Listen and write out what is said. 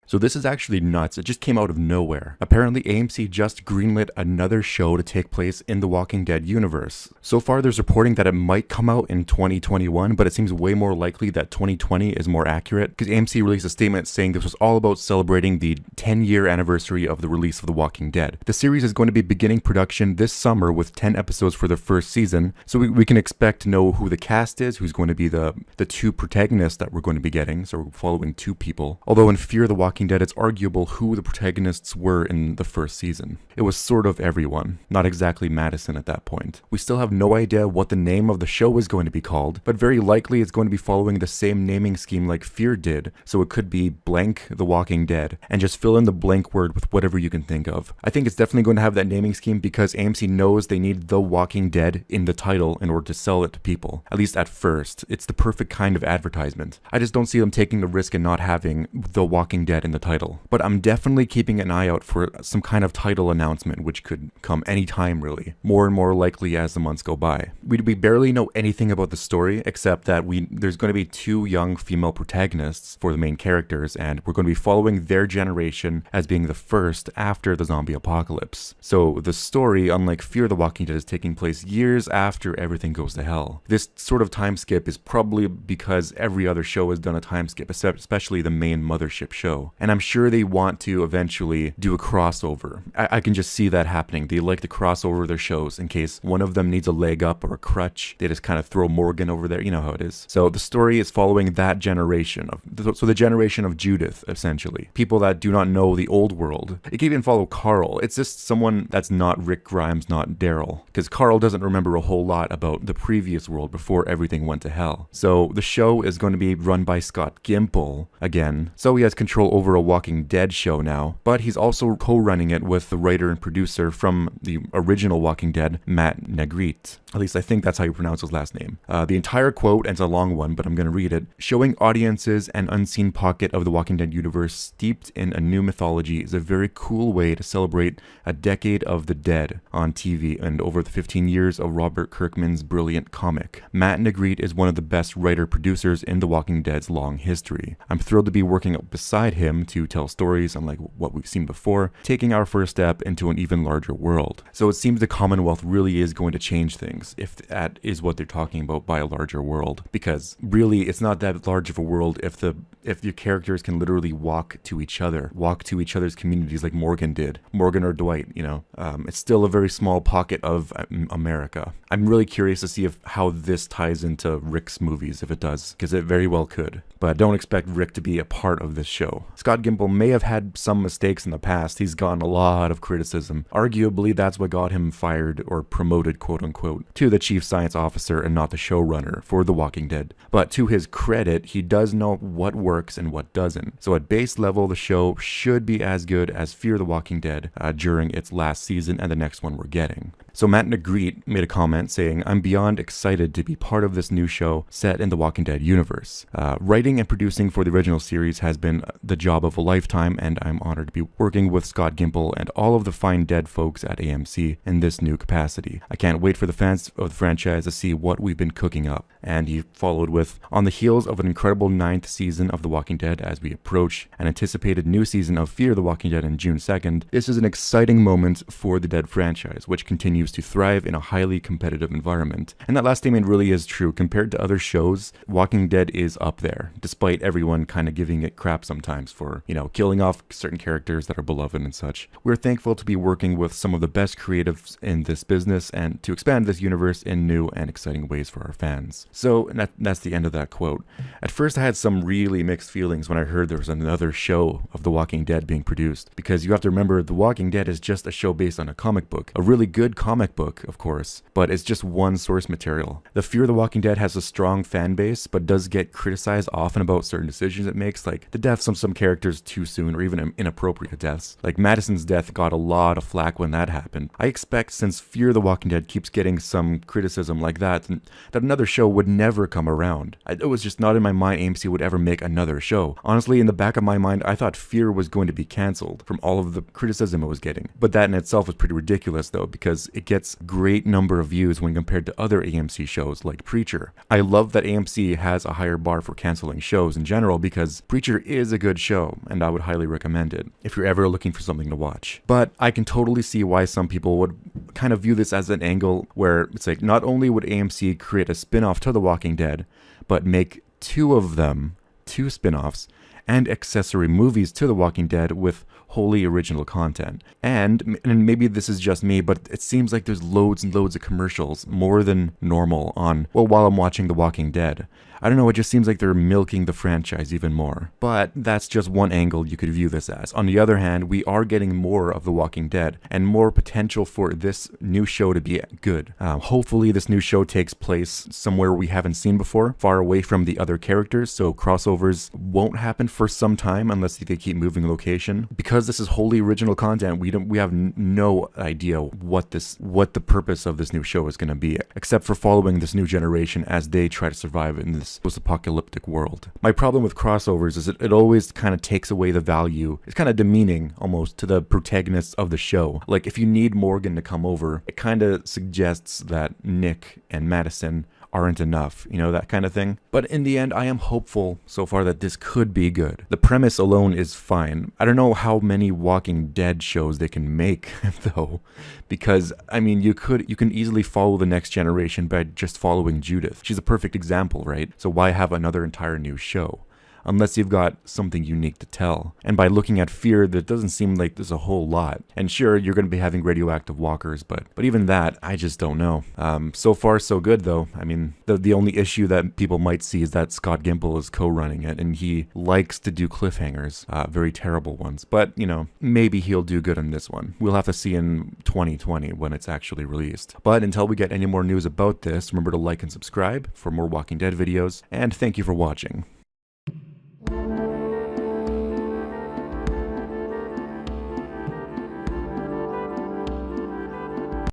So this is actually nuts. It just came out of nowhere. Apparently AMC just greenlit another show to take place in the Walking Dead universe. So far there's reporting that it might come out in 2021, but it seems way more likely that 2020 is more accurate, because AMC released a statement saying this was all about celebrating the 10-year anniversary of the release of The Walking Dead. The series is going to be beginning production this summer with 10 episodes for the first season, so we can expect to know who the cast is, who's going to be the two protagonists that we're going to be getting, so we're following two people. Although in Fear the Walking Dead, it's arguable who the protagonists were in the first season. It was sort of everyone, not exactly Madison at that point. We still have no idea what the name of the show is going to be called, but very likely it's going to be following the same naming scheme like Fear did, so it could be blank The Walking Dead, and just fill in the blank word with whatever you can think of. I think it's definitely going to have that naming scheme because AMC knows they need The Walking Dead in the title in order to sell it to people, at least at first. It's the perfect kind of advertisement. I just don't see them taking the risk and not having The Walking Dead in the title. But I'm definitely keeping an eye out for some kind of title announcement, which could come anytime really, more and more likely as the months go by. We barely know anything about the story except that there's going to be two young female protagonists for the main characters, and we're going to be following their generation as being the first after the zombie apocalypse. So the story, unlike Fear the Walking Dead, is taking place years after everything goes to hell. This sort of time skip is probably because every other show has done a time skip, especially the main mothership show. And I'm sure they want to eventually do a crossover. I can just see that happening. They like to cross over their shows in case one of them needs a leg up or a crutch. They just kind of throw Morgan over there. You know how it is. So the story is following that generation so the generation of Judith, essentially. People that do not know the old world. It can even follow Carl. It's just someone that's not Rick Grimes, not Daryl. Because Carl doesn't remember a whole lot about the previous world before everything went to hell. So the show is going to be run by Scott Gimple again. So he has control over a Walking Dead show now, but he's also co-running it with the writer and producer from the original Walking Dead, Matt Negrete. At least I think that's how you pronounce his last name. The entire quote, and it's a long one, but I'm going to read it. Showing audiences an unseen pocket of the Walking Dead universe steeped in a new mythology is a very cool way to celebrate a decade of the dead on TV and over the 15 years of Robert Kirkman's brilliant comic. Matt Negrete is one of the best writer-producers in The Walking Dead's long history. I'm thrilled to be working beside him to tell stories unlike what we've seen before, taking our first step into an even larger world. So it seems the Commonwealth really is going to change things, if that is what they're talking about by a larger world. Because really, it's not that large of a world if your characters can literally walk to each other's communities like Morgan did. Morgan or Dwight, you know. It's still a very small pocket of America. I'm really curious to see how this ties into Rick's movies, if it does, because it very well could. But don't expect Rick to be a part of this show. Scott Gimple may have had some mistakes in the past. He's gotten a lot of criticism. Arguably, that's what got him fired or promoted, quote unquote, to the chief science officer and not the showrunner for The Walking Dead. But to his credit, he does know what works and what doesn't. So at base level, the show should be as good as Fear the Walking Dead during its last season and the next one we're getting. So Matt Negrete made a comment saying, "I'm beyond excited to be part of this new show set in the Walking Dead universe. Writing and producing for the original series has been the job of a lifetime, and I'm honored to be working with Scott Gimple and all of the fine dead folks at AMC in this new capacity. I can't wait for the fans of the franchise to see what we've been cooking up." And he followed with, "On the heels of an incredible 9th season of The Walking Dead as we approach an anticipated new season of Fear the Walking Dead on June 2nd, this is an exciting moment for the Dead franchise, which continues to thrive in a highly competitive environment." And that last statement really is true. Compared to other shows, Walking Dead is up there, despite everyone kind of giving it crap sometimes for, killing off certain characters that are beloved and such. We're thankful to be working with some of the best creatives in this business and to expand this universe in new and exciting ways for our fans. So that's the end of that quote. At first I had some really mixed feelings when I heard there was another show of The Walking Dead being produced, because you have to remember The Walking Dead is just a show based on a comic book, a really good comic book, of course, but it's just one source material. The Fear the Walking Dead has a strong fan base, but does get criticized often about certain decisions it makes, like the deaths of some characters too soon or even inappropriate deaths. Like Madison's death got a lot of flack when that happened. I expect, since Fear the Walking Dead keeps getting some criticism like that another show would never come around. It was just not in my mind AMC would ever make another show. Honestly, in the back of my mind, I thought Fear was going to be cancelled from all of the criticism it was getting. But that in itself was pretty ridiculous though, because it gets great number of views when compared to other AMC shows like Preacher. I love that AMC has a higher bar for canceling shows in general because Preacher is a good show and I would highly recommend it if you're ever looking for something to watch. But I can totally see why some people would kind of view this as an angle where it's like not only would AMC create a spin-off to The Walking Dead, but make two spin-offs and accessory movies to The Walking Dead with wholly original content. And maybe this is just me, but it seems like there's loads and loads of commercials, more than normal, while I'm watching The Walking Dead. I don't know, it just seems like they're milking the franchise even more. But that's just one angle you could view this as. On the other hand, we are getting more of The Walking Dead and more potential for this new show to be good. Hopefully this new show takes place somewhere we haven't seen before, far away from the other characters, so crossovers won't happen for some time unless they keep moving location. Because this is wholly original content, we have no idea what the purpose of this new show is going to be, except for following this new generation as they try to survive in this post-apocalyptic world. My problem with crossovers is it always kind of takes away the value. It's kind of demeaning almost to the protagonists of the show. Like if you need Morgan to come over, it kind of suggests that Nick and Madison aren't enough, that kind of thing. But in the end, I am hopeful so far that this could be good. The premise alone is fine. I don't know how many Walking Dead shows they can make though, because you can easily follow the next generation by just following Judith. She's a perfect example, right? So why have another entire new show? Unless you've got something unique to tell. And by looking at Fear, that doesn't seem like there's a whole lot. And sure, you're going to be having radioactive walkers, but even that, I just don't know. So far, so good, though. The only issue that people might see is that Scott Gimple is co-running it, and he likes to do cliffhangers, very terrible ones. But, maybe he'll do good on this one. We'll have to see in 2020 when it's actually released. But until we get any more news about this, remember to like and subscribe for more Walking Dead videos, and thank you for watching.